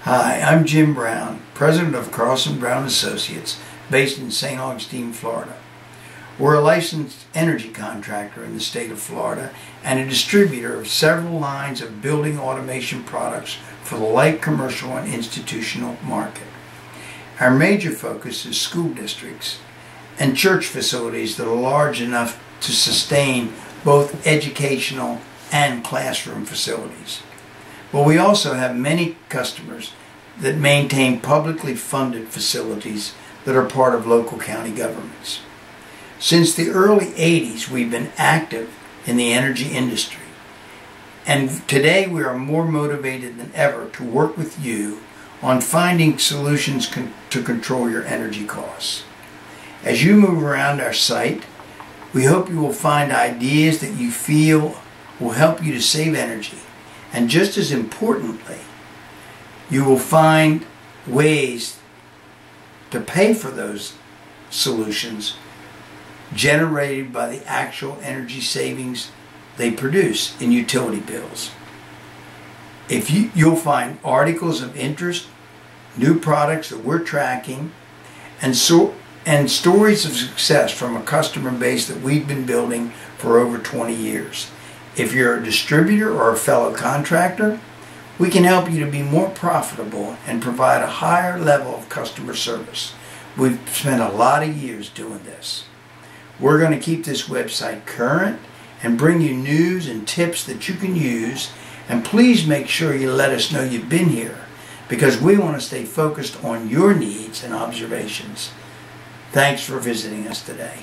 Hi, I'm Jim Brown, president of Carlson Brown Associates, based in St. Augustine, Florida. We're a licensed energy contractor in the state of Florida and a distributor of several lines of building automation products for the light commercial and institutional market. Our major focus is school districts and church facilities that are large enough to sustain both educational and classroom facilities. But we also have many customers that maintain publicly funded facilities that are part of local county governments. Since the early 80s, we've been active in the energy industry. And today we are more motivated than ever to work with you on finding solutions to control your energy costs. As you move around our site, we hope you will find ideas that you feel will help you to save energy. And just as importantly, you will find ways to pay for those solutions generated by the actual energy savings they produce in utility bills. You'll find articles of interest, new products that we're tracking, and stories of success from a customer base that we've been building for over 20 years. If you're a distributor or a fellow contractor, we can help you to be more profitable and provide a higher level of customer service. We've spent a lot of years doing this. We're going to keep this website current and bring you news and tips that you can use. And please make sure you let us know you've been here, because we want to stay focused on your needs and observations. Thanks for visiting us today.